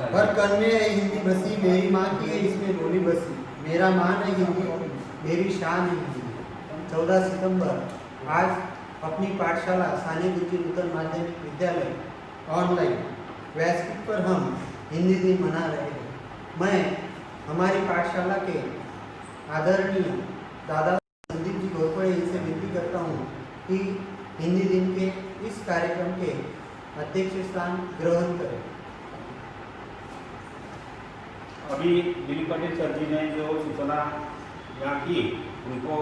हर कण में है हिंदी बसी, मेरी माँ की है इसमें बोली बसी, मेरा मान है हिंदी, मेरी शान है हिंदी। 14 सितंबर आज अपनी पाठशाला साने गुरुजी नूतन माध्यमिक विद्यालय ऑनलाइन वैश्विक पर हम हिंदी दिन मना रहे हैं। मैं हमारी पाठशाला के आदरणीय दादा संदीप जी घोरपड़े इनसे विनती करता हूँ कि हिंदी दिन के इस कार्यक्रम के अध्यक्ष स्थान ग्रहण करें। अभी दिलीप पटेल सर जी ने जो सूचना यहाँ की उनको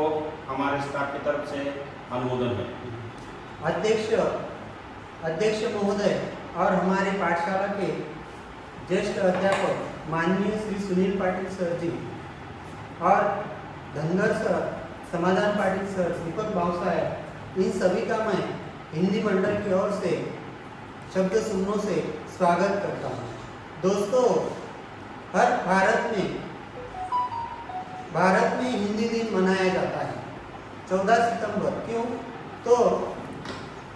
हमारे स्टाफ की तरफ से अनुमोदन है। अध्यक्ष महोदय और हमारे पाठशाला के ज्येष्ठ अध्यापक माननीय श्री सुनील पाटिल सर जी और धनगर सर, समाधान पाटिल सर, दीपक भाव साहब, इन सभी का मैं हिंदी मंडल की ओर से शब्द सुमनों से स्वागत करता हूँ। दोस्तों, हर भारत में हिंदी दिन मनाया जाता है 14 सितंबर। क्यों? तो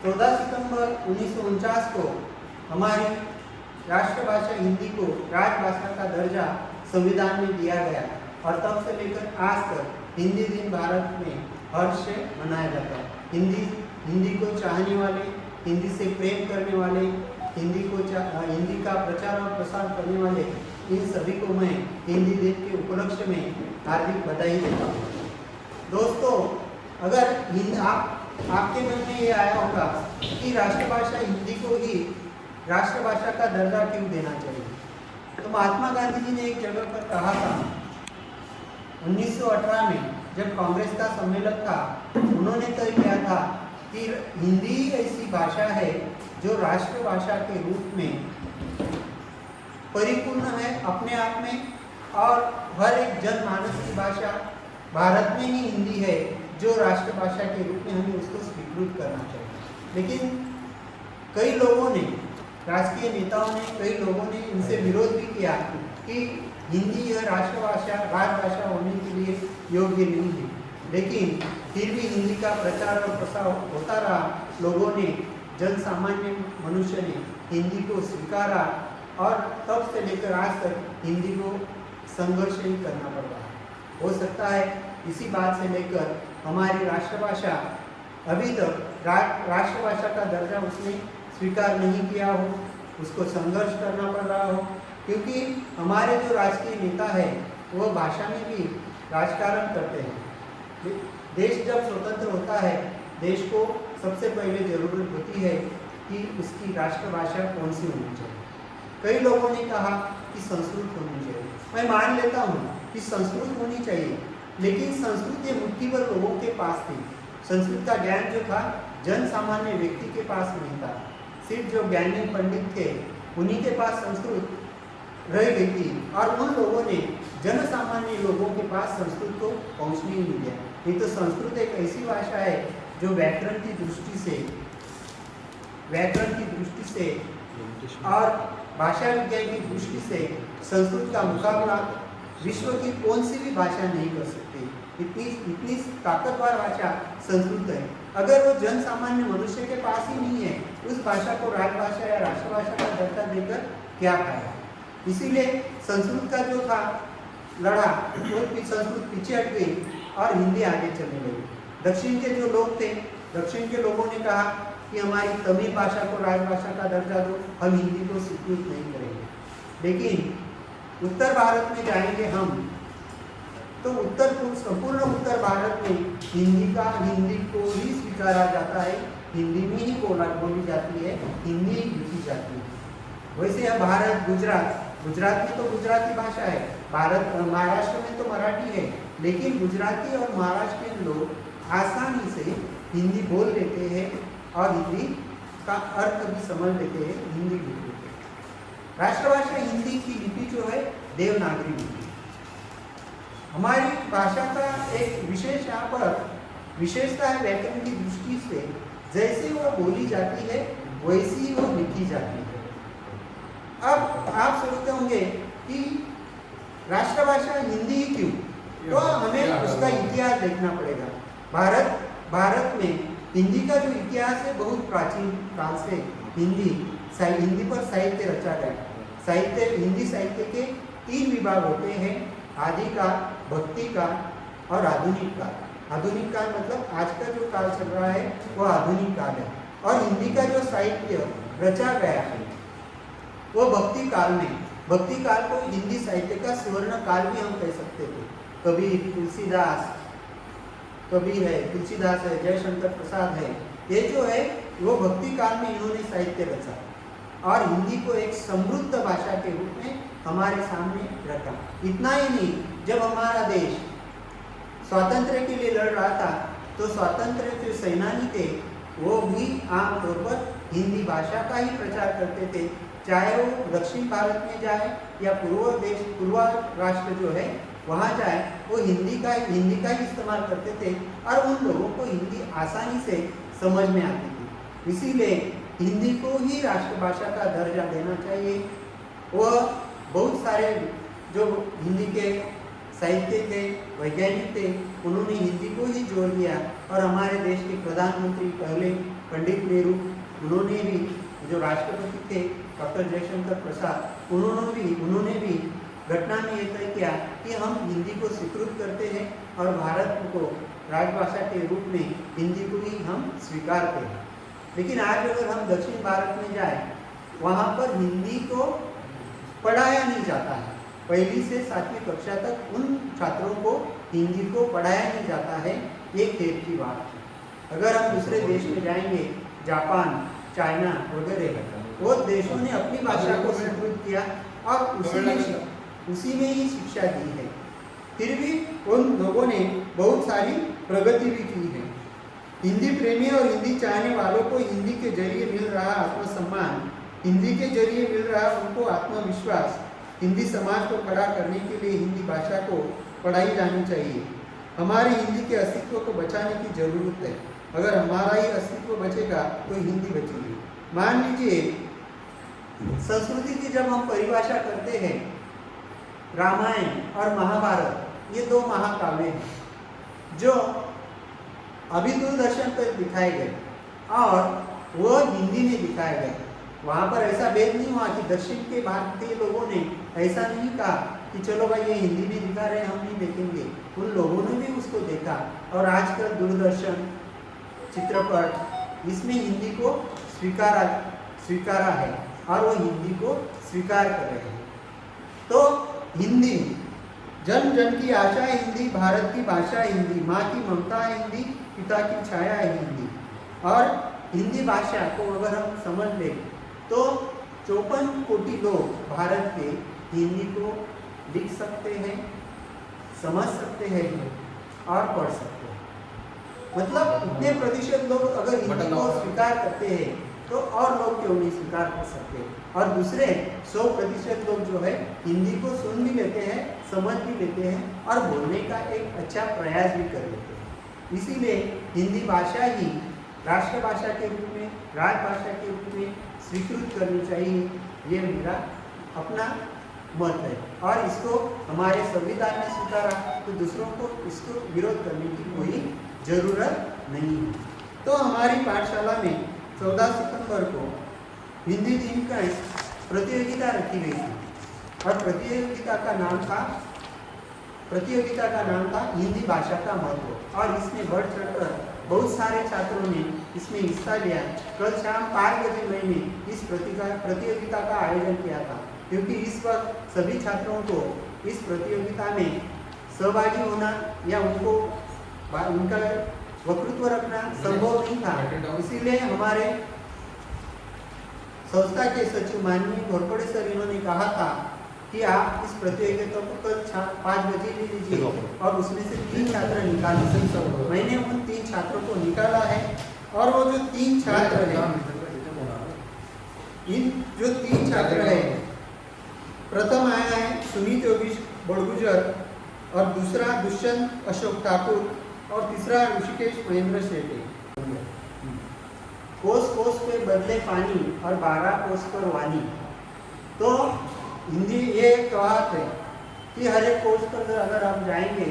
14 सितंबर 1949 को हमारी राष्ट्रभाषा हिंदी को राजभाषा का दर्जा संविधान में दिया गया और तब से लेकर आज तक हिंदी दिन भारत में हर्ष से मनाया जाता है। हिंदी को चाहने वाले, हिंदी से प्रेम करने वाले, हिंदी का प्रचार और प्रसार करने वाले, इन सभी को मैं हिंदी दिन के उपलक्ष्य में हार्दिक बधाई देता हूँ। दोस्तों, अगर आपके मन में ये आया होगा कि राष्ट्रभाषा हिंदी को ही राष्ट्रभाषा का दर्जा क्यों देना चाहिए, तो महात्मा गांधी जी ने एक जगह पर कहा था 1918 में जब कांग्रेस का सम्मेलन था, उन्होंने तय किया था कि हिंदी ऐसी भाषा है जो राष्ट्रभाषा के रूप में परिपूर्ण है अपने आप में, और हर एक जनमानस की भाषा भारत में ही हिंदी है जो राष्ट्रभाषा के रूप में हमें उसको स्वीकृत करना चाहिए। लेकिन कई लोगों ने, राजकीय नेताओं ने, कई लोगों ने इनसे विरोध भी किया कि हिंदी यह राजभाषा होने के लिए योग्य नहीं है। लेकिन फिर भी हिंदी का प्रचार और प्रसार होता रहा। लोगों ने, जन सामान्य मनुष्य ने हिंदी को स्वीकारा और तब से लेकर आज तक हिंदी को संघर्ष ही करना पड़ रहा है। हो सकता है इसी बात से लेकर हमारी राष्ट्रभाषा अभी तक राष्ट्रभाषा का दर्जा उसने स्वीकार नहीं किया हो, उसको संघर्ष करना पड़ रहा हो, क्योंकि हमारे जो राजकीय नेता है वह भाषा में भी राजकारण करते हैं। देश जब स्वतंत्र होता है, देश को सबसे पहले जरूरत होती है कि उसकी राष्ट्रभाषा कौन सी होनी चाहिए। कई लोगों ने कहा कि संस्कृत होनी चाहिए। मैं मान लेता हूँ कि संस्कृत होनी चाहिए, लेकिन संस्कृत ये मुट्ठी भर लोगों के पास थी। संस्कृत का ज्ञान जो था जन सामान्य व्यक्ति के पास नहीं था। सिर्फ जो ज्ञानी पंडित थे उन्हीं के पास संस्कृत रह गई थी, और उन लोगों ने जन सामान्य लोगों के पास संस्कृत को पहुँचने ही नहीं दिया। नहीं तो संस्कृत एक ऐसी भाषा है जो व्याकरण की दृष्टि से और भाषा विज्ञान की दृष्टि से संस्कृत का मुकाबला विश्व की कौन सी भी भाषा नहीं कर सकती। इतनी ताकतवर भाषा संस्कृत है। अगर वो जन सामान्य मनुष्य के पास ही नहीं है, उस भाषा को राजभाषा या राष्ट्रभाषा का दर्जा देकर क्या फायदा। इसीलिए संस्कृत का जो था लड़ा, वो संस्कृत पीछे हट गई और हिंदी आगे चलने लगी। दक्षिण के जो लोग थे, दक्षिण के लोगों ने कहा कि हमारी तमिल भाषा को राजभाषा का दर्जा दो, हम हिंदी को स्वीकृत नहीं करेंगे। लेकिन उत्तर भारत में जाएंगे हम, तो संपूर्ण उत्तर भारत में हिंदी को ही स्वीकारा जाता है, हिंदी में ही बोली जाती है, हिंदी ही लिखी जाती है। वैसे यह भारत, गुजरात में तो गुजराती भाषा है, महाराष्ट्र में तो मराठी है, लेकिन गुजराती और महाराष्ट्रीयन लोग आसानी से हिंदी बोल लेते हैं और हिंदी का अर्थ भी समझ लेते हैं, हिंदी लिख लेते हैं। राष्ट्रभाषा हिंदी की लिपि जो है देवनागरी लिपि। हमारी भाषा का एक विशेष यहाँ पर विशेषता है व्याकरण की दृष्टि से, जैसे वो बोली जाती है वैसी ही वो लिखी जाती है। अब आप सोचते होंगे कि राष्ट्रभाषा हिंदी ही क्यों, तो हमें उसका इतिहास देखना पड़ेगा। भारत में हिंदी का जो इतिहास है बहुत प्राचीन काल से हिंदी पर साहित्य रचा गया। साहित्य हिंदी साहित्य के 3 विभाग होते हैं, आदि काल, भक्ति काल और आधुनिक काल। आधुनिक काल मतलब आज का जो काल चल रहा है वो आधुनिक काल है। और हिंदी का जो साहित्य रचा गया है वो भक्ति काल में, भक्ति काल को हिंदी साहित्य का स्वर्ण काल भी हम कह सकते थे। कबीर, तुलसीदास, कबीर है, तुलसीदास है, जयशंकर प्रसाद है, ये जो है वो भक्ति काल में इन्होंने साहित्य रचा और हिंदी को एक समृद्ध भाषा के रूप में हमारे सामने रखा। इतना ही नहीं, जब हमारा देश स्वातंत्र्य के लिए लड़ रहा था तो स्वतंत्र जो सेनानी थे वो भी आमतौर पर हिंदी भाषा का ही प्रचार करते थे, चाहे वो दक्षिण भारत में जाए या पूर्व राष्ट्र जो है वहाँ जाए, वो हिंदी का ही इस्तेमाल करते थे और उन लोगों को हिंदी आसानी से समझ में आती थी। इसीलिए हिंदी को ही राष्ट्रभाषा का दर्जा देना चाहिए। वह बहुत सारे जो हिंदी के साहित्य थे, वैज्ञानिक थे, उन्होंने हिंदी को ही जोड़ दिया और हमारे देश के प्रधानमंत्री पहले पंडित नेहरू, उन्होंने भी, जो राष्ट्रपति थे डॉक्टर जयशंकर प्रसाद, उन्होंने भी घटना में ये तय किया कि हम हिंदी को स्वीकृत करते हैं और भारत को राजभाषा के रूप में हिंदी को ही हम स्वीकारते हैं। लेकिन आज अगर हम दक्षिण भारत में जाए, वहाँ पर हिंदी को पढ़ाया नहीं जाता है। 1ली से 7वीं कक्षा तक उन छात्रों को हिंदी को पढ़ाया नहीं जाता है, ये खेद की बात है। अगर हम दूसरे देश में जाएंगे, जापान, चाइना वगैरह, वो देशों ने अपनी भाषा को स्वीकृत किया और उसी में ही शिक्षा दी है। फिर भी उन लोगों ने बहुत सारी प्रगति भी की है। हिंदी प्रेमी और हिंदी चाहने वालों को हिंदी के जरिए मिल रहा आत्मसम्मान, हिंदी के जरिए मिल रहा उनको आत्मविश्वास, हिंदी समाज को खड़ा करने के लिए हिंदी भाषा को पढ़ाई जानी चाहिए। हमारी हिंदी के अस्तित्व को बचाने की जरूरत है। अगर हमारा ही अस्तित्व बचेगा तो हिंदी बचेगी। मान लीजिए संस्कृति की जब हम परिभाषा करते हैं, रामायण और महाभारत ये 2 महाकाव्य हैं जो अभी दूरदर्शन पर दिखाए गए और वो हिंदी में दिखाए गए। वहाँ पर ऐसा भेद नहीं हुआ कि दक्षिण के भारतीय लोगों ने ऐसा नहीं कहा कि चलो भाई ये हिंदी में दिखा रहे हैं, हम नहीं देखेंगे। उन लोगों ने भी उसको देखा और आजकल दूरदर्शन, चित्रपट, इसमें हिंदी को स्वीकारा है और वो हिंदी को स्वीकार कर रहे हैं। तो हिंदी, जन जन की आशा है हिंदी, भारत की भाषा हिंदी, माँ की ममता है हिंदी, पिता की छाया है हिंदी। और हिंदी भाषा को अगर हम समझ लें तो 54 कोटि लोग भारत के हिंदी को लिख सकते हैं, समझ सकते हैं और पढ़ सकते हैं। मतलब इतने प्रतिशत लोग अगर हिंदी को स्वीकार करते हैं तो और लोग क्यों नहीं स्वीकार कर सकते। और दूसरे 100% लोग जो है हिंदी को सुन भी लेते हैं, समझ भी लेते हैं और बोलने का एक अच्छा प्रयास भी कर लेते हैं। इसीलिए हिंदी भाषा ही राष्ट्रभाषा के रूप में, राजभाषा के रूप में स्वीकृत करनी चाहिए, ये मेरा अपना मत है। और इसको हमारे संविधान ने स्वीकारा तो दूसरों को इसको विरोध करने की कोई ज़रूरत नहीं है। तो हमारी पाठशाला में 14 सितंबर को हिंदी दिन का प्रतियोगिता रखी गई थी और प्रतियोगिता का नाम था हिंदी भाषा का महत्व। और इसमें बढ़ चढ़कर बहुत सारे छात्रों ने इसमें हिस्सा लिया। कल शाम 5 बजे मैंने इस प्रतियोगिता का आयोजन किया था, क्योंकि इस वक्त सभी छात्रों को इस प्रतियोगिता में सहभागी होना या उनका वक्तृत्व रखना संभव नहीं था। इसीलिए हमारे संस्था के सचिव माननीय घोरपड़े सर, इन्होंने कहा था कि आप इस प्रतियोगिता को कल 5 बजे ले लीजिए और उसमें से 3 छात्र निकालिए। मैंने उन 3 छात्रों को निकाला है और वो जो 3 छात्र हैं, इन जो 3 छात्र हैं, प्रथम आया है सुमित योगेश बड़गुजर और दूसरा दुष्यंत अशोक ठाकुर और तीसरा ऋषिकेश महेंद्र शेट्टी। कोस कोस पे बदले पानी और 12 कोस पर वानी। तो हिंदी ये कहावत है कि हर एक कोस पर अगर हम जाएंगे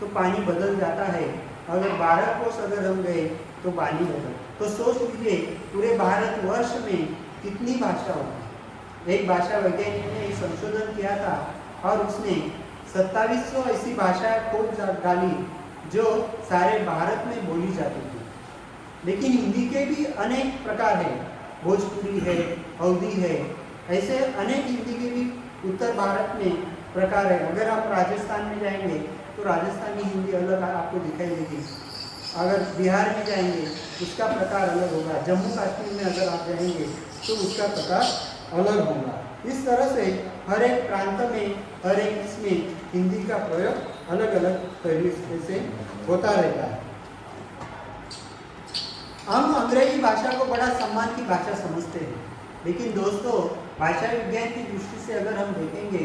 तो पानी बदल जाता है, अगर 12 कोस अगर हम गए तो पानी बदल। तो सोच लीजिए पूरे भारतवर्ष में कितनी भाषा होगी। एक भाषा वैज्ञानिक ने एक संशोधन किया था और उसने 2700 ऐसी भाषाएं खोज डाली जो सारे भारत में बोली जाती थी। लेकिन हिंदी के भी अनेक प्रकार हैं, भोजपुरी है, अवधी है, ऐसे अनेक हिंदी के भी उत्तर भारत में प्रकार है। अगर आप राजस्थान में जाएंगे तो राजस्थानी हिंदी अलग आपको दिखाई देगी, अगर बिहार में जाएंगे उसका प्रकार अलग होगा, जम्मू कश्मीर में अगर आप जाएंगे तो उसका प्रकार अलग होगा। इस तरह से हर एक प्रांत में, हर एक इसमें हिंदी का प्रयोग अलग अलग तरीके से होता रहता है। हम अंग्रेजी भाषा को बड़ा सम्मान की भाषा समझते हैं, लेकिन दोस्तों भाषा विज्ञान की दृष्टि से अगर हम देखेंगे,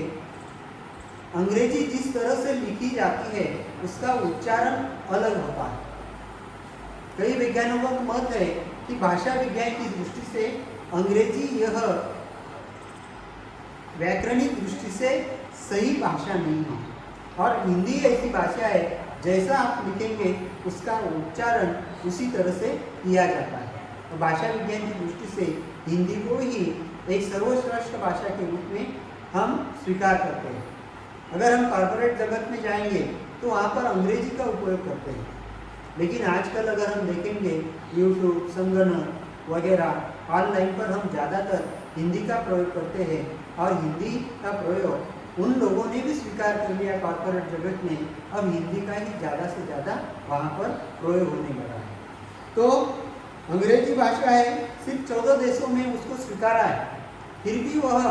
अंग्रेजी जिस तरह से लिखी जाती है उसका उच्चारण अलग होता है। कई वैज्ञानिकों का मत है कि भाषा विज्ञान की दृष्टि से अंग्रेजी यह व्याकरणिक दृष्टि से सही भाषा नहीं है, और हिंदी ऐसी भाषा है जैसा आप लिखेंगे उसका उच्चारण उसी तरह से किया जाता है। तो भाषा विज्ञान की दृष्टि से हिंदी को ही एक सर्वश्रेष्ठ भाषा के रूप में हम स्वीकार करते हैं। अगर हम कॉर्पोरेट जगत में जाएंगे तो वहाँ पर अंग्रेजी का उपयोग करते हैं, लेकिन आजकल अगर हम देखेंगे यूट्यूब, संगणक वगैरह ऑनलाइन पर हम ज़्यादातर हिंदी का प्रयोग करते हैं, और हिंदी का प्रयोग उन लोगों ने भी स्वीकार कर लिया कॉर्पोरेट जगत में, अब हिंदी का ही ज़्यादा से ज़्यादा वहाँ पर प्रयोग होने लगा है। तो अंग्रेजी भाषा है, सिर्फ 14 देशों में उसको स्वीकारा है, फिर भी वह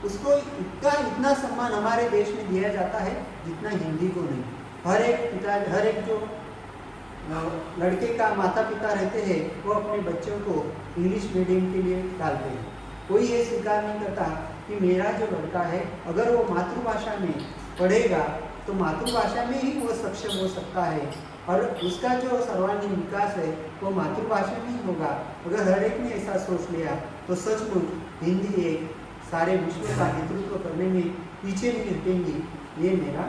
उसको इतना सम्मान हमारे देश में दिया जाता है जितना हिंदी को नहीं। हर एक जो लड़के का माता पिता रहते हैं वो अपने बच्चों को इंग्लिश मीडियम के लिए डालते हैं। कोई ये स्वीकार नहीं करता कि मेरा जो लड़का है अगर वो मातृभाषा में पढ़ेगा तो मातृभाषा में ही वो सक्षम हो सकता है, और उसका जो सर्वांगीण विकास है वो मातृभाषा में ही होगा। अगर हर एक ने ऐसा सोच लिया तो सचमुच हिंदी एक सारे विश्व का नेतृत्व करने में पीछे नहीं हटेंगी। ये मेरा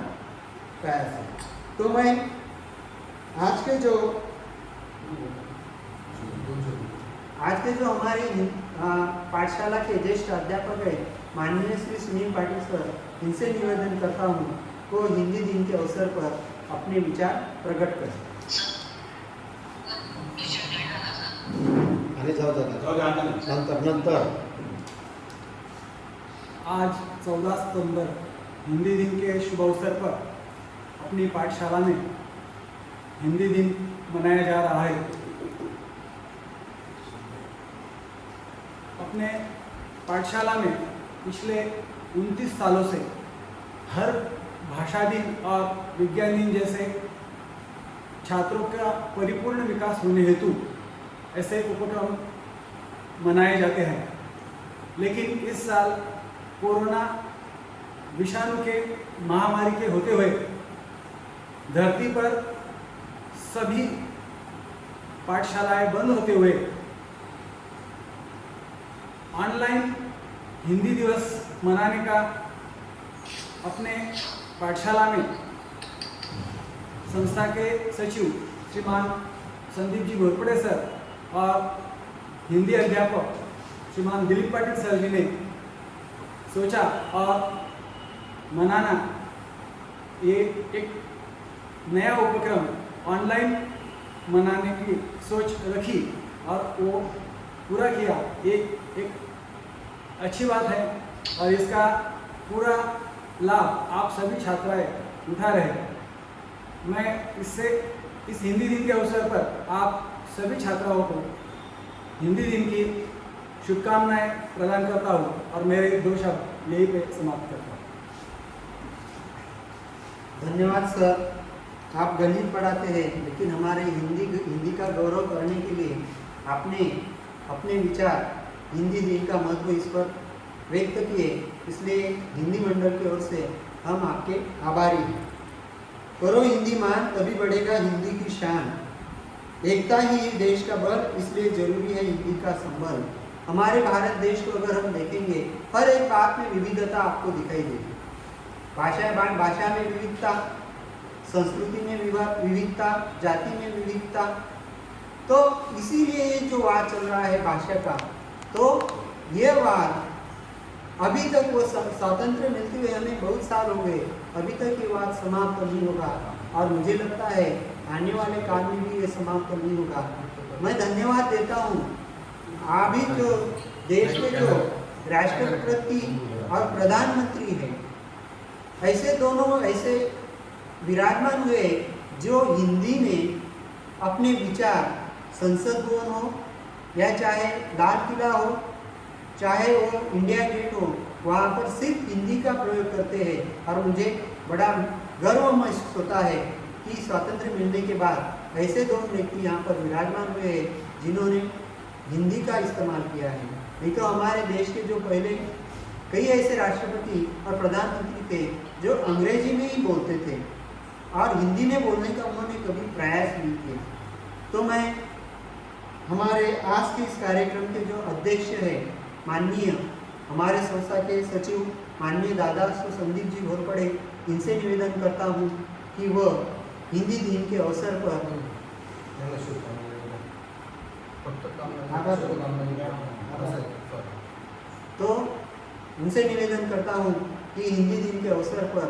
प्रयास है। तो मैं आज के जो हमारे पाठशाला के ज्येष्ठ अध्यापक है माननीय श्री सुनील पाटिल सर, इनसे निवेदन करता हूँ को हिंदी दिन के अवसर पर अपने विचार प्रकट करें। नंतर आज 14 सितंबर हिंदी दिन के शुभ अवसर पर अपनी पाठशाला में हिंदी दिन मनाया जा रहा है। अपने पाठशाला में पिछले 29 सालों से हर भाषा दिन और विज्ञान दिन जैसे छात्रों का परिपूर्ण विकास होने हेतु ऐसे उपक्रम मनाए जाते हैं, लेकिन इस साल कोरोना विषाणु के महामारी के होते हुए धरती पर सभी पाठशालाएं बंद होते हुए ऑनलाइन हिंदी दिवस मनाने का अपने पाठशाला में संस्था के सचिव श्रीमान संदीप जी घोरपड़े सर और हिंदी अध्यापक श्रीमान दिलीप पाटिल सर जी ने सोचा और मनाना ये एक नया उपक्रम ऑनलाइन मनाने की सोच रखी और वो पूरा किया। एक अच्छी बात है और इसका पूरा लाभ आप सभी छात्राएं उठा रहे हैं। मैं इस हिंदी दिन के अवसर पर आप सभी छात्राओं को हिंदी दिन की शुभकामनाएं प्रदान करता हूँ और मेरे 2 शब्द यही पे समाप्त करता हूँ। धन्यवाद सर, आप गणित पढ़ाते हैं लेकिन हमारे हिंदी का गौरव करने के लिए आपने अपने विचार हिंदी दिन का महत्व इस पर व्यक्त किए, इसलिए हिंदी मंडल की ओर से हम आपके आभारी हैं। करो हिंदी मान तभी बढ़ेगा हिंदी की शान, एकता ही देश का बल, इसलिए जरूरी है हिंदी का संबल। हमारे भारत देश को अगर हम देखेंगे हर एक बात में विविधता आपको दिखाई देगी। भाषा में विविधता, संस्कृति में विविधता, जाति में विविधता। तो इसीलिए ये जो वाद चल रहा है भाषा का, तो ये वाद अभी तक वो स्वातंत्र मिलते हुए हमें बहुत साल हो गए, अभी तक ये बात समाप्त नहीं होगा और मुझे लगता है आने वाले काल में भी ये समाप्त नहीं होगा। मैं धन्यवाद देता हूँ अभी जो देश के जो राष्ट्रपति और प्रधानमंत्री हैं, ऐसे दोनों ऐसे विराजमान हुए जो हिंदी में अपने विचार संसद भवन हो या चाहे लाल किला हो, चाहे वो इंडिया गेट हो, वहाँ पर सिर्फ हिंदी का प्रयोग करते हैं। और मुझे बड़ा गर्व महसूस होता है कि स्वातंत्र मिलने के बाद ऐसे दो व्यक्ति यहाँ पर विराजमान हुए हैं जिन्होंने हिंदी का इस्तेमाल किया है। नहीं तो हमारे देश के जो पहले कई ऐसे राष्ट्रपति और प्रधानमंत्री थे जो अंग्रेजी में ही बोलते थे और हिंदी में बोलने का उन्होंने कभी प्रयास नहीं किया। तो मैं हमारे आज के इस कार्यक्रम के जो अध्यक्ष है माननीय हमारे संस्था के सचिव माननीय दादा सो संदीप जी घोरपड़े, इनसे निवेदन करता हूँ कि वह हिंदी दिन के अवसर पर तो उनसे निवेदन करता हूँ कि हिंदी दिन के अवसर पर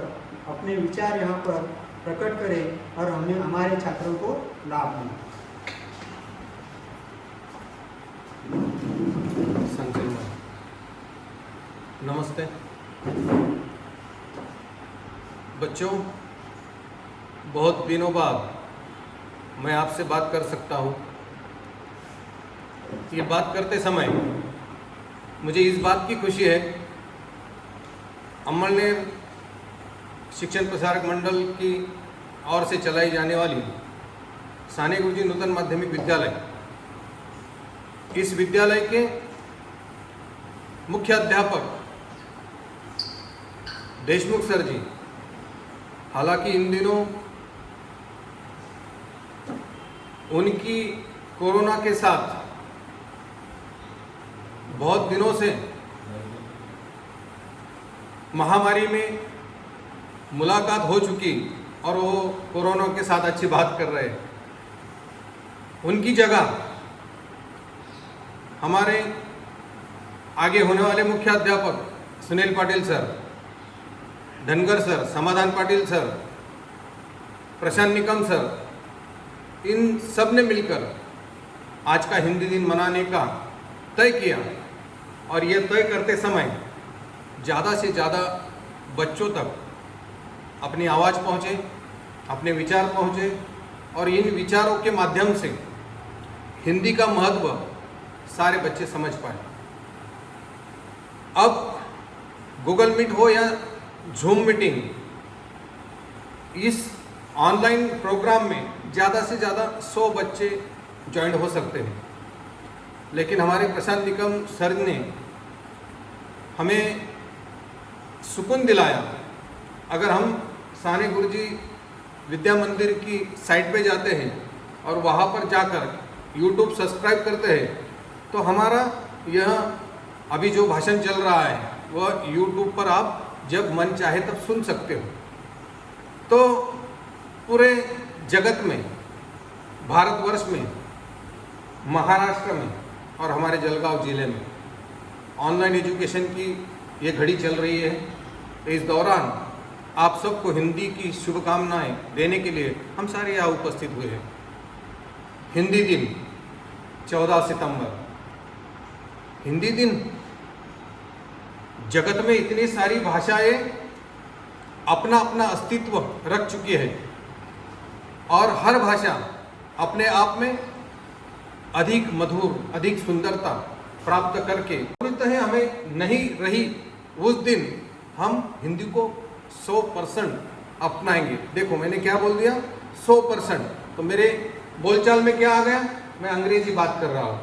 अपने विचार यहाँ पर प्रकट करें और हमें हमारे छात्रों को लाभ दें। नमस्ते बच्चों, बहुत दिनों बाद मैं आपसे बात कर सकता हूँ। ये बात करते समय मुझे इस बात की खुशी है, अमलनेर शिक्षण प्रसारक मंडल की ओर से चलाई जाने वाली साने गुरुजी नूतन माध्यमिक विद्यालय, इस विद्यालय के मुख्य अध्यापक देशमुख सर जी, हालांकि इन दिनों उनकी कोरोना के साथ बहुत दिनों से महामारी में मुलाकात हो चुकी और वो कोरोना के साथ अच्छी बात कर रहे हैं। उनकी जगह हमारे आगे होने वाले मुख्य अध्यापक सुनील पाटिल सर, धनगर सर, समाधान पाटिल सर, प्रशांत निकम सर, इन सब ने मिलकर आज का हिंदी दिन मनाने का तय किया। और ये तय करते समय ज़्यादा से ज़्यादा बच्चों तक अपनी आवाज़ पहुँचे, अपने विचार पहुँचे और इन विचारों के माध्यम से हिंदी का महत्व सारे बच्चे समझ पाए। अब गूगल मीट हो या जूम मीटिंग, इस ऑनलाइन प्रोग्राम में ज़्यादा से ज़्यादा 100 बच्चे ज्वाइन हो सकते हैं, लेकिन हमारे प्रशांत निकम सर ने हमें सुकून दिलाया। अगर हम साने गुरुजी विद्या मंदिर की साइट पे जाते हैं और वहाँ पर जाकर YouTube सब्सक्राइब करते हैं तो हमारा यह अभी जो भाषण चल रहा है वह YouTube पर आप जब मन चाहे तब सुन सकते हो। तो पूरे जगत में, भारतवर्ष में, महाराष्ट्र में और हमारे जलगांव जिले में ऑनलाइन एजुकेशन की ये घड़ी चल रही है। इस दौरान आप सबको हिंदी की शुभकामनाएं देने के लिए हम सारे यहाँ उपस्थित हुए हैं। हिंदी दिन 14 सितंबर, हिंदी दिन जगत में इतनी सारी भाषाएं अपना अपना अस्तित्व रख चुकी है और हर भाषा अपने आप में अधिक मधुर, अधिक सुंदरता प्राप्त करके है हमें नहीं रही, उस दिन हम हिंदी को 100% अपनाएंगे। देखो मैंने क्या बोल दिया, 100%। तो मेरे बोलचाल में क्या आ गया, मैं अंग्रेजी बात कर रहा हूँ।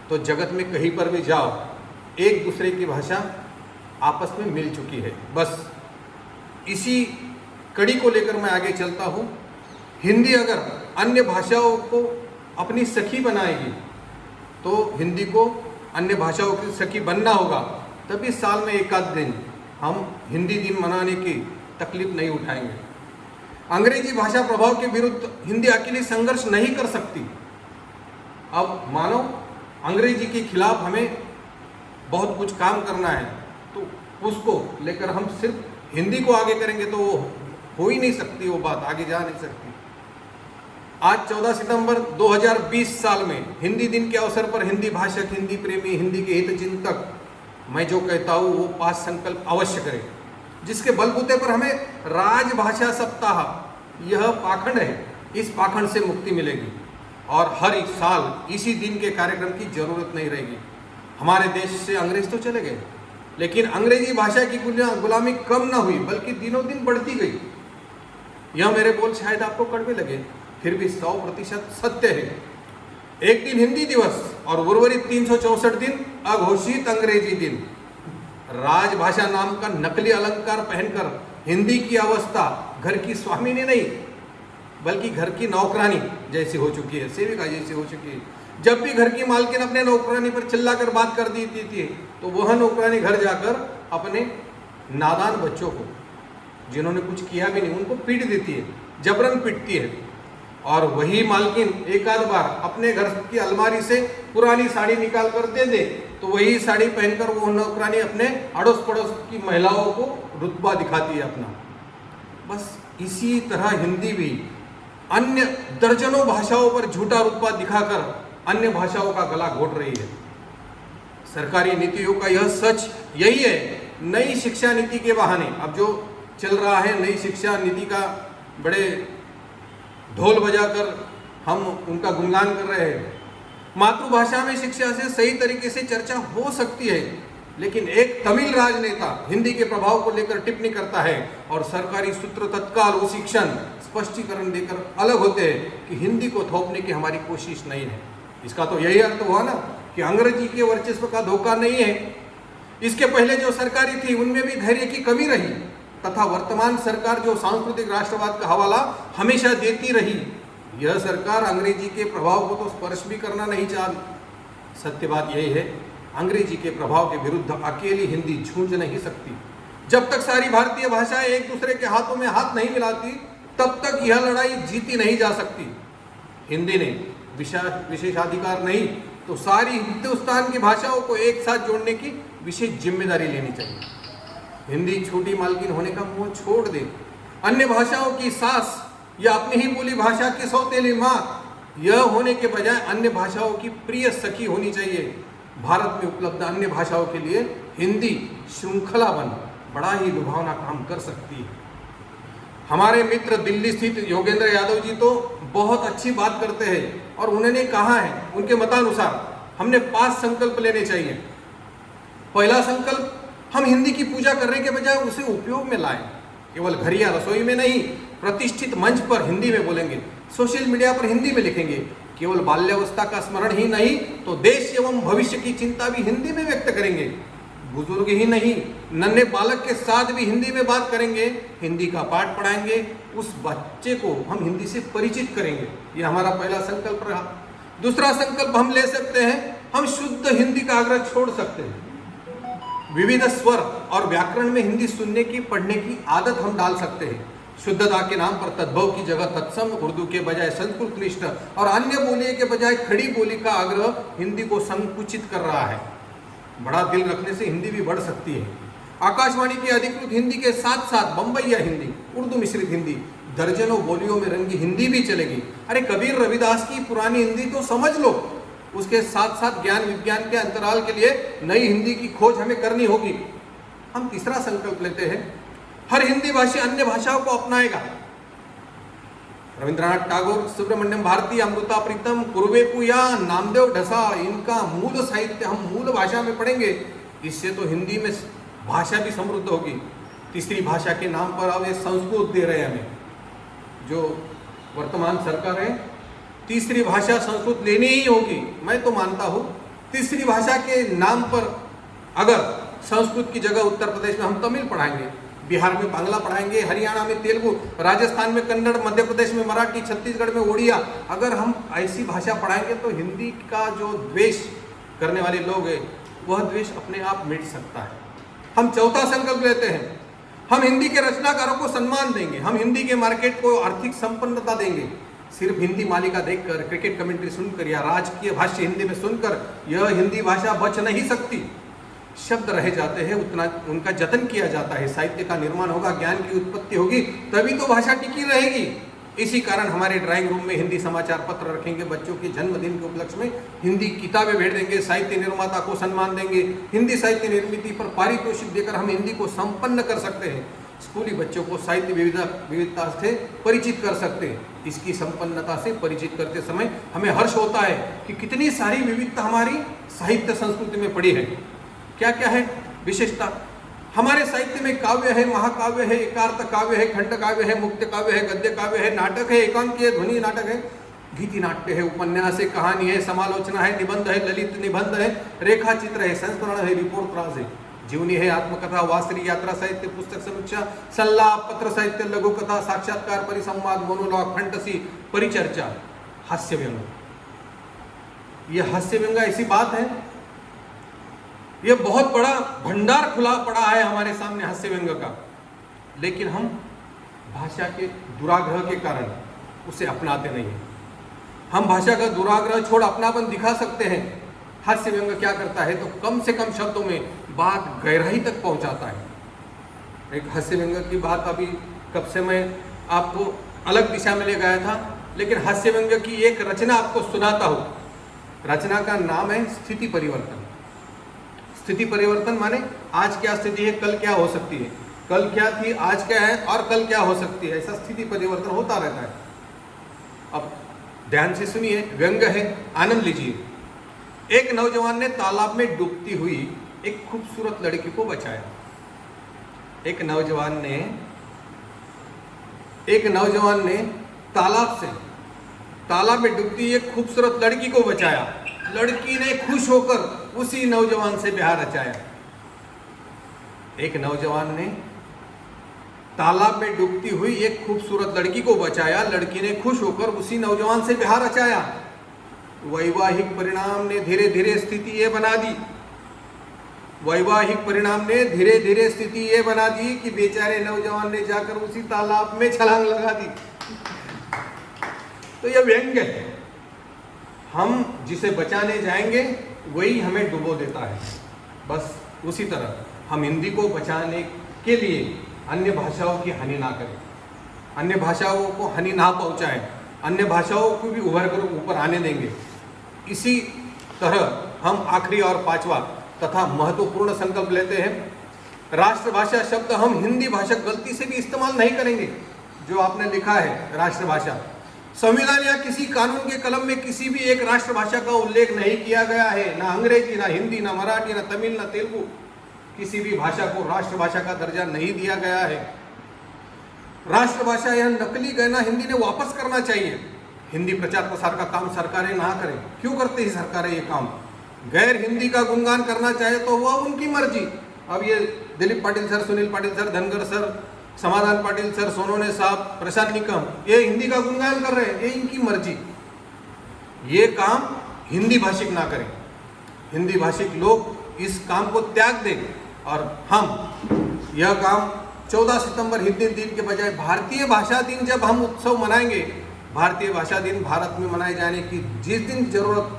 तो जगत में कहीं पर भी जाओ, एक दूसरे की भाषा आपस में मिल चुकी है। बस इसी कड़ी को लेकर मैं आगे चलता हूँ। हिंदी अगर अन्य भाषाओं को अपनी सखी बनाएगी तो हिंदी को अन्य भाषाओं की सखी बनना होगा, तभी साल में एक आध दिन हम हिंदी दिन मनाने की तकलीफ नहीं उठाएंगे। अंग्रेजी भाषा प्रभाव के विरुद्ध हिंदी अकेली संघर्ष नहीं कर सकती। अब मानो अंग्रेजी के खिलाफ हमें बहुत कुछ काम करना है, तो उसको लेकर हम सिर्फ हिंदी को आगे करेंगे तो वो हो ही नहीं सकती, वो बात आगे जा नहीं सकती। आज 14 सितंबर 2020 साल में हिंदी दिन के अवसर पर हिंदी भाषक, हिंदी प्रेमी, हिंदी के हित चिंतक, मैं जो कहता हूँ वो 5 संकल्प अवश्य करें, जिसके बलबूते पर हमें राजभाषा सप्ताह, यह पाखंड है, इस पाखंड से मुक्ति मिलेगी और हर एक साल इसी दिन के कार्यक्रम की जरूरत नहीं रहेगी। हमारे देश से अंग्रेज तो चले गए, लेकिन अंग्रेजी भाषा की गुलामी कम ना हुई, बल्कि दिनों दिन बढ़ती गई। यह मेरे बोल शायद आपको कड़वे लगे, फिर भी 100% सत्य है। एक दिन हिंदी दिवस और उर्वरित 364 दिन अघोषित अंग्रेजी दिन। राजभाषा नाम का नकली अलंकार पहनकर हिंदी की अवस्था घर की स्वामिनी नहीं, बल्कि घर की नौकरानी जैसी हो चुकी है, सेविका जैसी हो चुकी है। जब भी घर की मालकिन अपने नौकरानी पर चिल्लाकर बात कर देती थी, तो वह नौकरानी घर जाकर अपने नादान बच्चों को, जिन्होंने कुछ किया भी नहीं, उनको पीट देती है, जबरन पीटती है। और वही मालकिन एक आध बार अपने घर की अलमारी से पुरानी साड़ी निकाल कर दे दे, तो वही साड़ी पहनकर वो नौकरानी अपने अड़ोस पड़ोस की महिलाओं को रुतबा दिखाती है अपना। बस इसी तरह हिंदी भी अन्य दर्जनों भाषाओं पर झूठा रुतबा दिखाकर अन्य भाषाओं का गला घोट रही है। सरकारी नीतियों का यह सच यही है। नई शिक्षा नीति के बहाने अब जो चल रहा है, नई शिक्षा नीति का बड़े ढोल बजाकर हम उनका गुणगान कर रहे हैं। मातृभाषा में शिक्षा से सही तरीके से चर्चा हो सकती है, लेकिन एक तमिल राजनेता हिंदी के प्रभाव को लेकर टिप्पणी करता है और सरकारी सूत्र तत्काल उसी क्षण स्पष्टीकरण देकर अलग होते हैं कि हिंदी को थोपने की हमारी कोशिश नहीं है। इसका तो यही अर्थ हुआ ना कि अंग्रेजी के वर्चस्व का धोखा नहीं है। इसके पहले जो सरकारी थी उनमें भी धैर्य की कमी रही, तथा वर्तमान सरकार जो सांस्कृतिक राष्ट्रवाद का हवाला हमेशा देती रही, यह सरकार अंग्रेजी के प्रभाव को तो स्पर्श भी करना नहीं चाहती। सत्य बात यही है, अंग्रेजी के प्रभाव के विरुद्ध अकेली हिंदी जूझ नहीं सकती। जब तक सारी भारतीय भाषाएं एक दूसरे के हाथों में हाथ नहीं मिलाती, तब तक यह लड़ाई जीती नहीं जा सकती। हिंदी ने विशेषाधिकार नहीं तो सारी हिंदुस्तान की भाषाओं को एक साथ जोड़ने की विशेष जिम्मेदारी लेनी चाहिए। हिंदी छोटी मालकिन होने का मोह छोड़ दे, अन्य भाषाओं की सास या अपनी ही बोली भाषा की सौतेली माँ यह होने के बजाय अन्य भाषाओं की प्रिय सखी होनी चाहिए। भारत में उपलब्ध अन्य भाषाओं के लिए हिंदी श्रृंखला बन बड़ा ही लुभावना काम कर सकती है। हमारे मित्र दिल्ली स्थित योगेंद्र यादव जी तो बहुत अच्छी बात करते हैं और उन्होंने कहा है, उनके मतानुसार हमने 5 संकल्प लेने चाहिए। पहला संकल्प, हम हिंदी की पूजा करने के बजाय उसे उपयोग में लाएं। केवल घर या रसोई में नहीं, प्रतिष्ठित मंच पर हिंदी में बोलेंगे, सोशल मीडिया पर हिंदी में लिखेंगे। केवल बाल्यावस्था का स्मरण ही नहीं तो देश एवं भविष्य की चिंता भी हिंदी में व्यक्त करेंगे। बुजुर्ग ही नहीं, नन्हे बालक के साथ भी हिंदी में बात करेंगे, हिंदी का पाठ पढ़ाएंगे, उस बच्चे को हम हिंदी से परिचित करेंगे। ये हमारा पहला संकल्प रहा। दूसरा संकल्प हम ले सकते हैं, हम शुद्ध हिंदी का आग्रह छोड़ सकते हैं। विविध स्वर और व्याकरण में हिंदी सुनने की, पढ़ने की आदत हम डाल सकते हैं। शुद्धता के नाम पर तद्भव की जगह तत्सम, उर्दू के बजाय संस्कृतनिष्ठ और अन्य बोलियों के बजाय खड़ी बोली का आग्रह हिंदी को संकुचित कर रहा है। बड़ा दिल रखने से हिंदी भी बढ़ सकती है। आकाशवाणी की अधिकृत हिंदी के साथ साथ बम्बईया हिंदी, उर्दू मिश्रित हिंदी, दर्जनों बोलियों में रंगी हिंदी भी चलेगी। अरे कबीर रविदास की पुरानी हिंदी तो समझ लो, उसके साथ साथ ज्ञान विज्ञान के अंतराल के लिए नई हिंदी की खोज हमें करनी होगी। हम तीसरा संकल्प लेते हैं, हर हिंदी भाषी अन्य भाषाओं को अपनाएगा। रविंद्रनाथ टैगोर, सुब्रमण्यम भारती, अमृता प्रीतम, कुरवेपू या नामदेव ढसा, इनका मूल साहित्य हम मूल भाषा में पढ़ेंगे। इससे तो हिंदी में भाषा भी समृद्ध होगी। तीसरी भाषा के नाम पर अब ये संस्कृत दे रहे हैं हमें, जो वर्तमान सरकार है। तीसरी भाषा संस्कृत लेनी ही होगी। मैं तो मानता हूँ तीसरी भाषा के नाम पर अगर संस्कृत की जगह उत्तर प्रदेश में हम तमिल पढ़ाएंगे, बिहार में बांग्ला पढ़ाएंगे, हरियाणा में तेलुगु, राजस्थान में कन्नड़, मध्य प्रदेश में मराठी, छत्तीसगढ़ में उड़िया, अगर हम ऐसी भाषा पढ़ाएंगे तो हिंदी का जो द्वेष करने वाले लोग हैं वह द्वेष अपने आप मिट सकता है। हम चौथा संकल्प लेते हैं, हम हिंदी के रचनाकारों को सम्मान देंगे। हम हिंदी के मार्केट को आर्थिक संपन्नता देंगे। सिर्फ हिंदी मालिका देखकर, क्रिकेट कमेंट्री सुनकर या राजकीय भाष्य हिंदी में सुनकर यह हिंदी भाषा बच नहीं सकती। शब्द रह जाते हैं उतना उनका जतन किया जाता है, साहित्य का निर्माण होगा, ज्ञान की उत्पत्ति होगी, तभी तो भाषा टिकी रहेगी। इसी कारण हमारे ड्राइंग रूम में हिंदी समाचार पत्र रखेंगे, बच्चों के जन्मदिन के उपलक्ष्य में हिंदी किताबें भेज देंगे, साहित्य निर्माता को सम्मान देंगे, हिंदी साहित्य निर्मित पर पारितोषिक देकर हम हिंदी को संपन्न कर सकते हैं, स्कूली बच्चों को साहित्य विविधता से परिचित कर सकते हैं। इसकी संपन्नता से परिचित करते समय हमें हर्ष होता है कि कितनी सारी विविधता हमारी साहित्य संस्कृति में पड़ी है। क्या क्या है विशेषता? हमारे साहित्य में काव्य है, महाकाव्य है, एकार्थ काव्य है, खंड काव्य है, मुक्त काव्य है, गद्य काव्य है, नाटक है, एकांकी है, ध्वनि नाटक है, गीति नाट्य है, उपन्यास है, कहानी है, समालोचना है, निबंध है, ललित निबंध है, रेखा चित्र है, संस्मरण है, रिपोर्ट प्रास है, जीवनी है, आत्मकथा, वासरी, यात्रा साहित्य, पुस्तक समीक्षा, सल्लाह, पत्र साहित्य, लघु कथा, साक्षात्कार, परिसंवाद, मोनोलॉग, फैंटेसी, परिचर्चा, हास्य व्यंग। यह हास्य व्यंग ऐसी बात है, यह बहुत बड़ा भंडार खुला पड़ा है हमारे सामने हास्य व्यंग का, लेकिन हम भाषा के दुराग्रह के कारण उसे अपनाते नहीं हैं। हम भाषा का दुराग्रह छोड़ अपनापन दिखा सकते हैं। हास्य व्यंग क्या करता है तो कम से कम शब्दों में बात गहराई तक पहुंचाता है। एक हास्य व्यंग की बात अभी कब से मैं आपको अलग दिशा में ले गया था, लेकिन हास्य व्यंग की एक रचना आपको सुनाता हूँ। रचना का नाम है स्थिति परिवर्तन। स्थिति परिवर्तन माने आज क्या स्थिति है, कल क्या हो सकती है, कल क्या थी, आज क्या है और कल क्या हो सकती है, ऐसा स्थिति परिवर्तन होता रहता है। अब ध्यान से सुनिए, व्यंग है, आनंद लीजिए। एक नौजवान ने तालाब में डूबती हुई एक खूबसूरत लड़की को बचाया। एक नौजवान ने तालाब में डूबती एक खूबसूरत लड़की को बचाया। लड़की ने खुश होकर उसी नौजवान से ब्याह रचाया। एक नौजवान ने तालाब में डूबती हुई एक खूबसूरत लड़की को बचाया। लड़की ने खुश होकर उसी नौजवान से ब्याह रचाया। वैवाहिक परिणाम ने धीरे धीरे स्थिति ये बना दी। वैवाहिक परिणाम ने धीरे धीरे स्थिति ये बना दी कि बेचारे नौजवान ने जाकर उसी तालाब में छलांग लगा दी। तो यह व्यंग्य है। हम जिसे बचाने जाएंगे वही हमें डुबो देता है। बस उसी तरह हम हिंदी को बचाने के लिए अन्य भाषाओं की हानि ना करें, अन्य भाषाओं को हानि ना पहुंचाएं, अन्य भाषाओं को भी उभर कर ऊपर आने देंगे। इसी तरह हम आखिरी और पांचवा तथा महत्वपूर्ण संकल्प लेते हैं। राष्ट्रभाषा शब्द हम हिंदी भाषा गलती से भी इस्तेमाल नहीं करेंगे। जो आपने लिखा है राष्ट्रभाषा, संविधान या किसी कानून के कलम में किसी भी एक राष्ट्रभाषा का उल्लेख नहीं किया गया है। ना अंग्रेजी, ना हिंदी, ना मराठी, ना तमिल, ना तेलुगु, किसी भी भाषा को राष्ट्रभाषा का दर्जा नहीं दिया गया है। राष्ट्रभाषा या नकली गहना हिंदी ने वापस करना चाहिए। हिंदी प्रचार प्रसार का काम सरकारें ना करें। क्यों करते हैं सरकारें ये काम? गैर हिंदी का गुणगान करना चाहे तो वह उनकी मर्जी। अब ये Dilip Patil sir, Sunil Patil sir, Dhangar sir, समाधान पाटिल सर, सोनोने साहब, प्रशांत निकम, ये हिंदी का गुणगान कर रहे हैं, ये इनकी मर्जी। ये काम हिंदी भाषिक ना करें। हिंदी भाषिक लोग इस काम को त्याग दें और हम यह काम 14 सितंबर हिंदी दिन के बजाय भारतीय भाषा दिन जब हम उत्सव मनाएंगे, भारतीय भाषा दिन भारत में मनाए जाने की जिस दिन जरूरत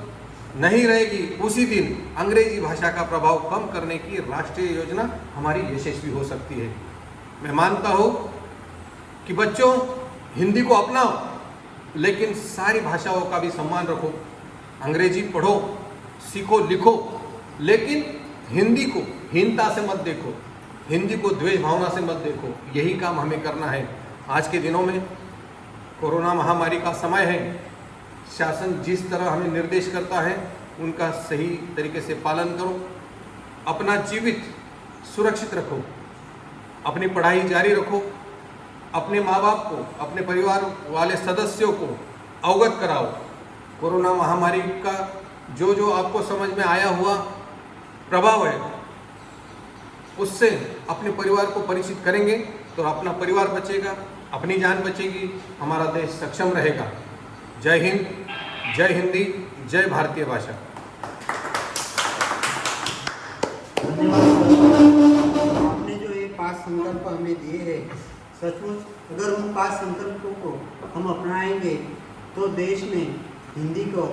नहीं रहेगी, उसी दिन अंग्रेजी भाषा का प्रभाव कम करने की राष्ट्रीय योजना हमारी यशस्वी हो सकती है। मैं मानता हूँ कि बच्चों हिंदी को अपनाओ, लेकिन सारी भाषाओं का भी सम्मान रखो। अंग्रेजी पढ़ो, सीखो, लिखो, लेकिन हिंदी को हीनता से मत देखो, हिंदी को द्वेष भावना से मत देखो। यही काम हमें करना है। आज के दिनों में कोरोना महामारी का समय है। शासन जिस तरह हमें निर्देश करता है उनका सही तरीके से पालन करो। अपना जीवित सुरक्षित रखो, अपनी पढ़ाई जारी रखो, अपने माँ बाप को, अपने परिवार वाले सदस्यों को अवगत कराओ। कोरोना महामारी का जो जो आपको समझ में आया हुआ प्रभाव है, उससे अपने परिवार को परिचित करेंगे तो अपना परिवार बचेगा, अपनी जान बचेगी, हमारा देश सक्षम रहेगा। जय हिंद, जय हिंदी, जय भारतीय भाषा। आपने जो ये 5 संकल्प हमें दिए हैं, सचमुच अगर उन 5 संकल्पों को हम अपनाएंगे तो देश में हिंदी को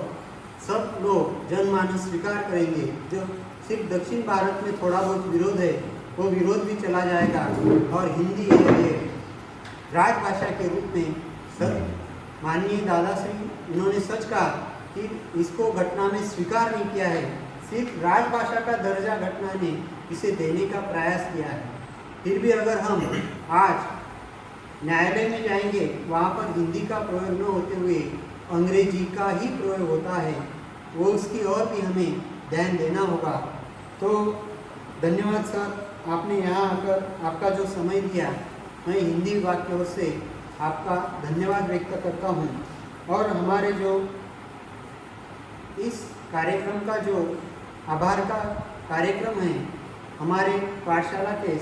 सब लोग जनमानस स्वीकार करेंगे। जो सिर्फ दक्षिण भारत में थोड़ा बहुत विरोध है, वो विरोध भी चला जाएगा और हिंदी ये राजभाषा के रूप में माननीय दादाश्री इन्होंने सच कहा कि इसको घटना ने स्वीकार नहीं किया है, सिर्फ राजभाषा का दर्जा घटना ने इसे देने का प्रयास किया है। फिर भी अगर हम आज न्यायालय में जाएंगे, वहाँ पर हिंदी का प्रयोग न होते हुए अंग्रेजी का ही प्रयोग होता है, वो उसकी और भी हमें ध्यान देना होगा। तो धन्यवाद सर, आपने यहाँ आकर आपका जो समय दिया, मैं हिंदी विभाग की ओर से आपका धन्यवाद व्यक्त करता हूँ। और हमारे जो इस कार्यक्रम का जो आभार का कार्यक्रम है, हमारे पाठशाला के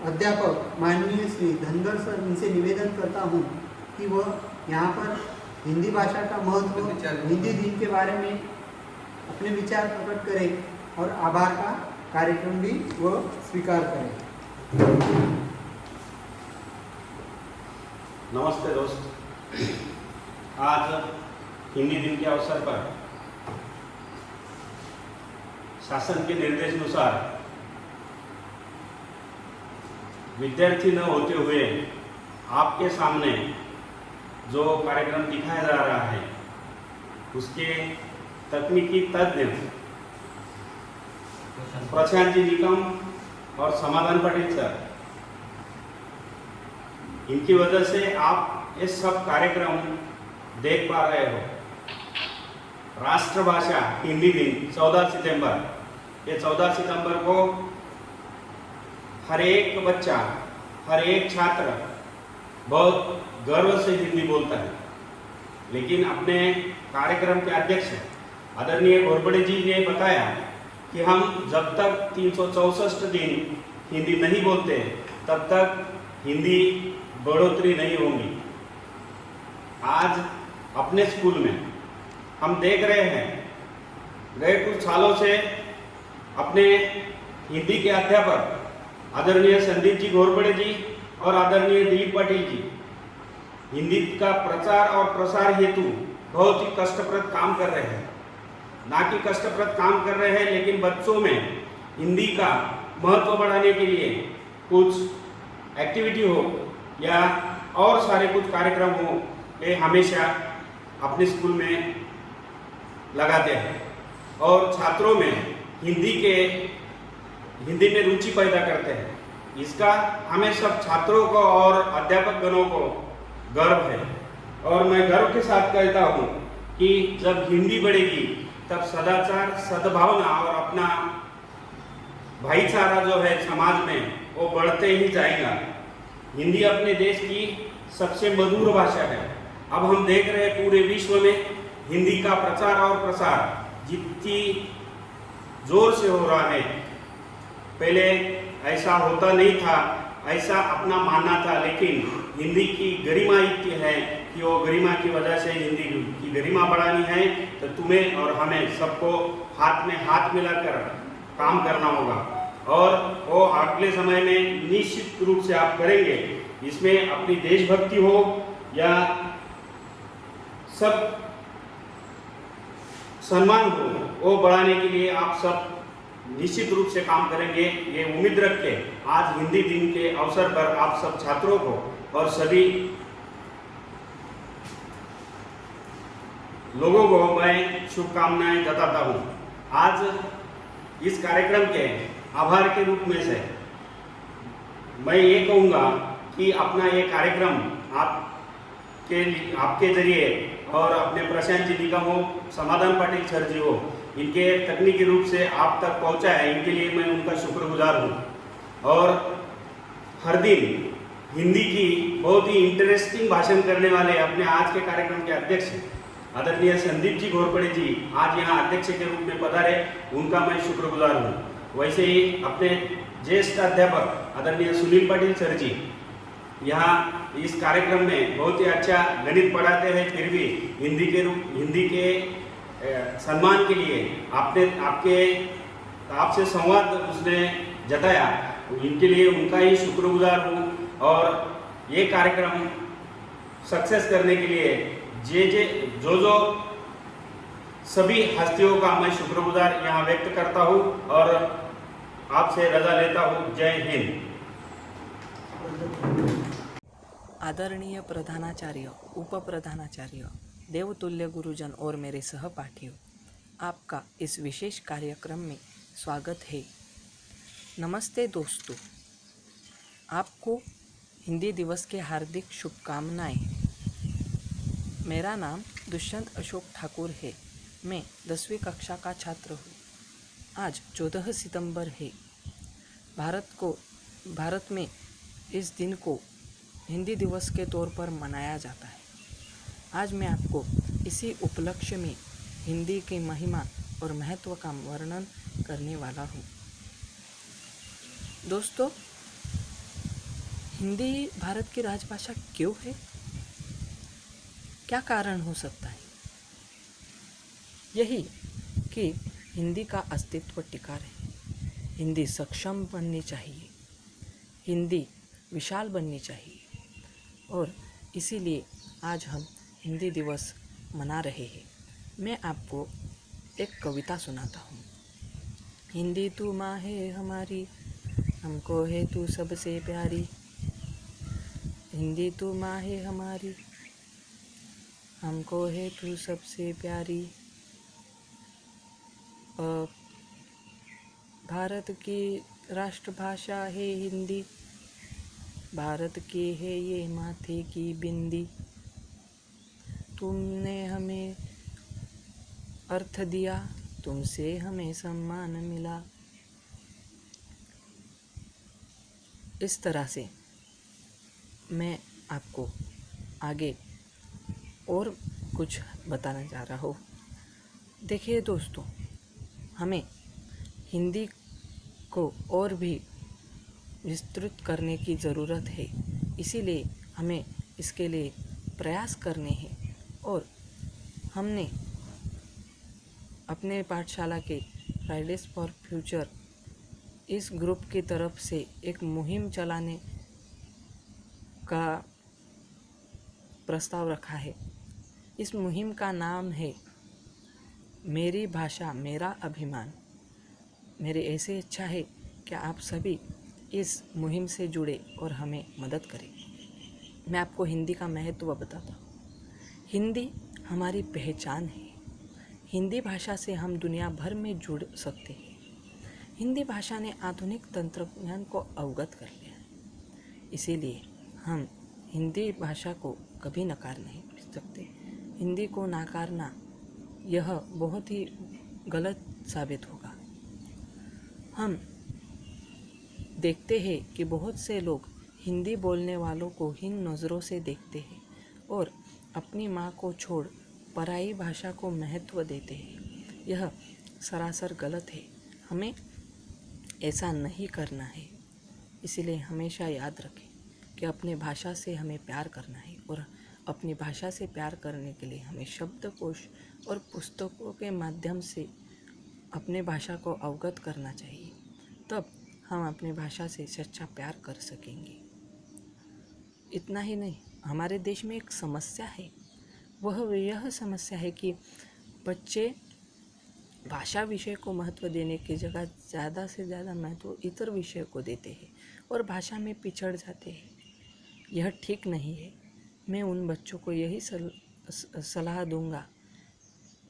अध्यापक माननीय श्री धनगर सर, इनसे निवेदन करता हूँ कि वह यहाँ पर हिंदी भाषा का महत्व, हिंदी दिन के बारे में अपने विचार प्रकट करें और आभार का कार्यक्रम भी वह स्वीकार करें। नमस्ते दोस्त, आज हिंदी दिन के अवसर पर शासन के निर्देशानुसार विद्यार्थी न होते हुए आपके सामने जो कार्यक्रम दिखाया जा रहा है, उसके तकनीकी तज्ञ प्रशांत जी निकम और समाधान पाटिल सर, इनकी वजह से आप ये सब कार्यक्रम देख पा रहे हो। राष्ट्रभाषा हिंदी दिन 14 सितंबर, ये 14 सितंबर को हर एक बच्चा, हर एक छात्र बहुत गर्व से हिंदी बोलता है। लेकिन अपने कार्यक्रम के अध्यक्ष आदरणीय घोरपड़े जी ने बताया कि हम जब तक 364 दिन हिंदी नहीं बोलते, तब तक हिंदी बढ़ोतरी नहीं होगी। आज अपने स्कूल में हम देख रहे हैं, गए कुछ सालों से अपने हिंदी के अध्यापक आदरणीय संदीप जी घोरपड़े जी और आदरणीय दिलीप पाटिल जी हिंदी का प्रचार और प्रसार हेतु बहुत ही कष्टप्रद काम कर रहे हैं। ना कि कष्टप्रद काम कर रहे हैं, लेकिन बच्चों में हिंदी का महत्व बढ़ाने के लिए कुछ एक्टिविटी हो या और सारे कुछ कार्यक्रम हो, ये हमेशा अपने स्कूल में लगाते हैं और छात्रों में हिंदी में रुचि पैदा करते हैं। इसका हमें सब छात्रों को और अध्यापक गणों को गर्व है। और मैं गर्व के साथ कहता हूँ कि जब हिंदी बढ़ेगी, तब सदाचार, सद्भावना और अपना भाईचारा जो है समाज में, वो बढ़ते ही जाएगा। हिंदी अपने देश की सबसे मधुर भाषा है। अब हम देख रहे हैं पूरे विश्व में हिंदी का प्रचार और प्रसार जितनी जोर से हो रहा है, पहले ऐसा होता नहीं था, ऐसा अपना मानना था। लेकिन हिंदी की गरिमा इतनी है कि वो गरिमा की वजह से हिंदी की गरिमा बढ़ानी है, तो तुम्हें और हमें सबको हाथ में हाथ मिलाकर काम करना होगा। और वो अगले समय में निश्चित रूप से आप करेंगे। इसमें अपनी देशभक्ति हो या सब सम्मान हो, वो बढ़ाने के लिए आप सब निश्चित रूप से काम करेंगे, ये उम्मीद रख के आज हिंदी दिन के अवसर पर आप सब छात्रों को और सभी लोगों को मैं शुभकामनाएं जताता हूँ। आज इस कार्यक्रम के आभार के रूप में से मैं ये कहूँगा कि अपना ये कार्यक्रम आपके जरिए और अपने प्रशांत जी निकम हो, समाधान पाटिल सर जी हो, इनके तकनीकी रूप से आप तक पहुंचा है, इनके लिए मैं उनका शुक्रगुजार हूं। और हर दिन हिंदी की बहुत ही इंटरेस्टिंग भाषण करने वाले अपने आज के कार्यक्रम के अध्यक्ष आदरणीय संदीप जी घोरपड़े जी आज यहाँ अध्यक्ष के रूप में पधारे, उनका मैं शुक्रगुजार हूँ। वैसे ही अपने ज्येष्ठ अध्यापक आदरणीय सुनील पाटिल सर जी यहाँ इस कार्यक्रम में बहुत ही अच्छा गणित पढ़ाते हैं, फिर भी हिंदी के सम्मान के लिए आपसे संवाद उसने जताया, इनके लिए उनका ही शुक्रगुजार हूँ। और ये कार्यक्रम सक्सेस करने के लिए जो सभी हस्तियों का मैं शुक्रगुजार यहाँ व्यक्त करता हूँ और आपसे रजा लेता हूँ। जय हिंद। आदरणीय प्रधानाचार्य, उप प्रधानाचार्य, देवतुल्य गुरुजन और मेरे सहपाठियों, आपका इस विशेष कार्यक्रम में स्वागत है। नमस्ते दोस्तों, आपको हिंदी दिवस के हार्दिक शुभकामनाएं। मेरा नाम दुष्यंत अशोक ठाकुर है। मैं 10वीं कक्षा का छात्र हूँ। आज 14 सितंबर है। भारत में इस दिन को हिंदी दिवस के तौर पर मनाया जाता है। आज मैं आपको इसी उपलक्ष्य में हिंदी की महिमा और महत्व का वर्णन करने वाला हूँ। दोस्तों, हिंदी भारत की राजभाषा क्यों है? क्या कारण हो सकता है? यही कि हिंदी का अस्तित्व टिका रहे। हिंदी सक्षम बननी चाहिए, हिंदी विशाल बननी चाहिए, और इसीलिए आज हम हिंदी दिवस मना रहे हैं। मैं आपको एक कविता सुनाता हूँ। हिंदी तू माँ है हमारी, हमको है तू सबसे प्यारी। हिंदी तू माँ है हमारी, हमको है तू सबसे प्यारी। भारत की राष्ट्रभाषा है हिंदी, भारत की है ये माथे की बिंदी। तुमने हमें अर्थ दिया, तुमसे हमें सम्मान मिला। इस तरह से मैं आपको आगे और कुछ बताना चाह रहा हूँ। देखिए दोस्तों, हमें हिंदी को और भी विस्तृत करने की ज़रूरत है। इसीलिए हमें इसके लिए प्रयास करने हैं। और हमने अपने पाठशाला के फ्राइडेज फॉर फ्यूचर इस ग्रुप की तरफ से एक मुहिम चलाने का प्रस्ताव रखा है। इस मुहिम का नाम है मेरी भाषा मेरा अभिमान। मेरी ऐसी इच्छा है कि आप सभी इस मुहिम से जुड़े और हमें मदद करें। मैं आपको हिंदी का महत्व बताता हूँ। हिंदी हमारी पहचान है। हिंदी भाषा से हम दुनिया भर में जुड़ सकते हैं। हिंदी भाषा ने आधुनिक तंत्रज्ञान को अवगत कर लिया है। इसीलिए हम हिंदी भाषा को कभी नकार नहीं सकते। हिंदी को नकारना यह बहुत ही गलत साबित होगा। हम देखते हैं कि बहुत से लोग हिंदी बोलने वालों को हीन नज़रों से देखते हैं और अपनी माँ को छोड़ पराई भाषा को महत्व देते हैं। यह सरासर गलत है। हमें ऐसा नहीं करना है। इसलिए हमेशा याद रखें कि अपनी भाषा से हमें प्यार करना है, और अपनी भाषा से प्यार करने के लिए हमें शब्दकोश और पुस्तकों के माध्यम से अपने भाषा को अवगत करना चाहिए। तब हम अपनी भाषा से सच्चा प्यार कर सकेंगे। इतना ही नहीं, हमारे देश में एक समस्या है। वह यह समस्या है कि बच्चे भाषा विषय को महत्व देने की जगह ज़्यादा से ज़्यादा महत्व इतर विषय को देते हैं और भाषा में पिछड़ जाते हैं। यह ठीक नहीं है। मैं उन बच्चों को यही सलाह दूंगा,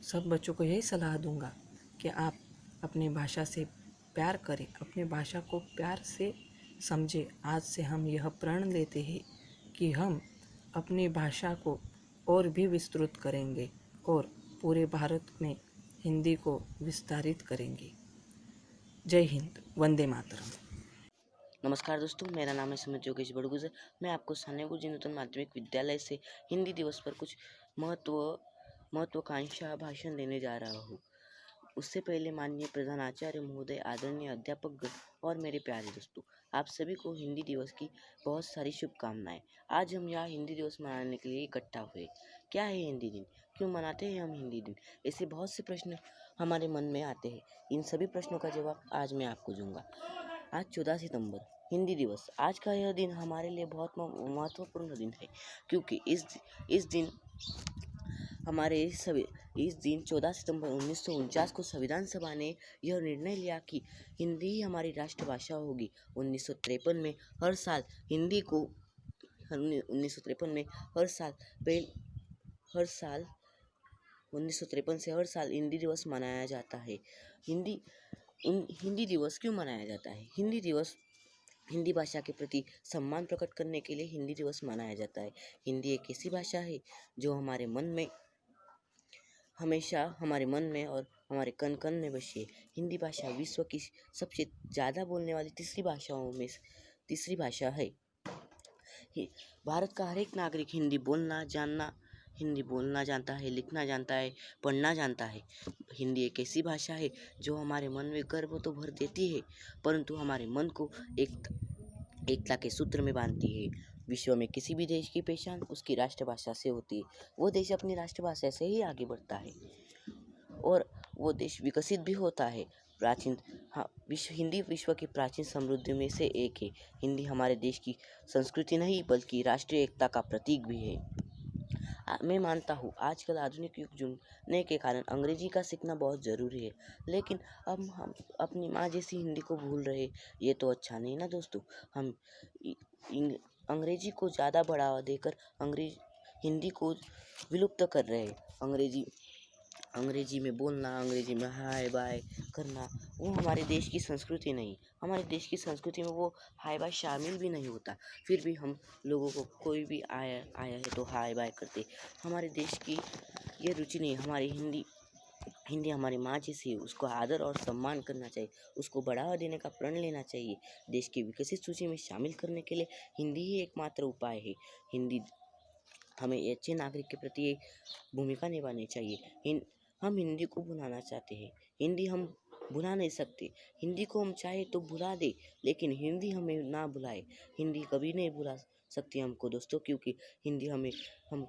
सब बच्चों को यही सलाह दूंगा कि आप अपनी भाषा से प्यार करें, अपनी भाषा को प्यार से समझें। आज से हम यह प्रण लेते हैं कि हम अपनी भाषा को और भी विस्तृत करेंगे और पूरे भारत में हिंदी को विस्तारित करेंगे। जय हिंद, वंदे मातरम। नमस्कार दोस्तों, मेरा नाम है सुमित योगेश बड़गुजर। मैं आपको सान्या गुरुजी नूतन माध्यमिक विद्यालय से हिंदी दिवस पर कुछ महत्वाकांक्षा भाषण देने जा रहा हूँ। उससे पहले माननीय प्रधानाचार्य महोदय, आदरणीय अध्यापक और मेरे प्यारे दोस्तों, आप सभी को हिंदी दिवस की बहुत सारी शुभकामनाएं। आज हम यहाँ हिंदी दिवस मनाने के लिए इकट्ठा हुए। क्या है हिंदी दिन? क्यों मनाते हैं हम हिंदी दिन? ऐसे बहुत से प्रश्न हमारे मन में आते हैं। इन सभी प्रश्नों का जवाब आज मैं आपको दूंगा। आज 14 सितंबर हिंदी दिवस। आज का यह दिन हमारे लिए बहुत महत्वपूर्ण दिन है, क्योंकि इस दिन हमारे सभी इस दिन 14 सितंबर 1949 को संविधान सभा ने यह निर्णय लिया कि हिंदी ही हमारी राष्ट्रभाषा होगी। 1953 में हर साल हिंदी को 1953 में हर साल 1953 से हर साल हिंदी दिवस मनाया जाता है। हिंदी दिवस क्यों मनाया जाता है? हिंदी दिवस हिंदी भाषा के प्रति सम्मान प्रकट करने के लिए हिंदी दिवस मनाया जाता है। हिंदी एक ऐसी भाषा है जो हमारे मन में हमेशा हमारे मन में और हमारे कण कण में बसी है। हिंदी भाषा विश्व की सबसे ज़्यादा बोलने वाली तीसरी भाषाओं में तीसरी भाषा है। भारत का हर एक नागरिक हिंदी बोलना जानता है, लिखना जानता है, पढ़ना जानता है। हिंदी एक ऐसी भाषा है जो हमारे मन में गर्व तो भर देती है, परंतु हमारे मन को एकता के सूत्र में बांधती है। विश्व में किसी भी देश की पहचान उसकी राष्ट्रभाषा से होती है। वो देश अपनी राष्ट्रभाषा से ही आगे बढ़ता है और वो देश विकसित भी होता है। हिंदी विश्व की प्राचीन समृद्धियों में से एक है। हिंदी हमारे देश की संस्कृति नहीं बल्कि राष्ट्रीय एकता का प्रतीक भी है। मैं मानता हूँ आजकल आधुनिक युग जुड़ने के कारण अंग्रेजी का सीखना बहुत ज़रूरी है, लेकिन अब हम अपनी माँ जैसी हिंदी को भूल रहे। ये तो अच्छा नहीं ना दोस्तों। हम अंग्रेजी को ज़्यादा बढ़ावा देकर हिंदी को विलुप्त कर रहे हैं। अंग्रेजी में बोलना, अंग्रेजी में हाय बाय करना, वो हमारे देश की संस्कृति नहीं। हमारे देश की संस्कृति में वो हाय बाय शामिल भी नहीं होता। फिर भी हम लोगों को कोई भी आया है तो हाय बाय करते। हमारे देश की ये रुचि नहीं। हमारी हिंदी हमारी माँ जैसी है, उसको आदर और सम्मान करना चाहिए, उसको बढ़ावा देने का प्रण लेना चाहिए। देश की विकसित सूची में शामिल करने के लिए हिंदी ही एकमात्र उपाय है। हमें अच्छे नागरिक के प्रति एक भूमिका निभानी चाहिए। हम हिंदी को भुलाना चाहते हैं। हिंदी हम भुला नहीं सकते। हिंदी को हम चाहे तो भुला दे, लेकिन हिंदी हमें ना भुलाए। हिंदी कभी नहीं भुला सकती हमको दोस्तों, क्योंकि हिंदी हम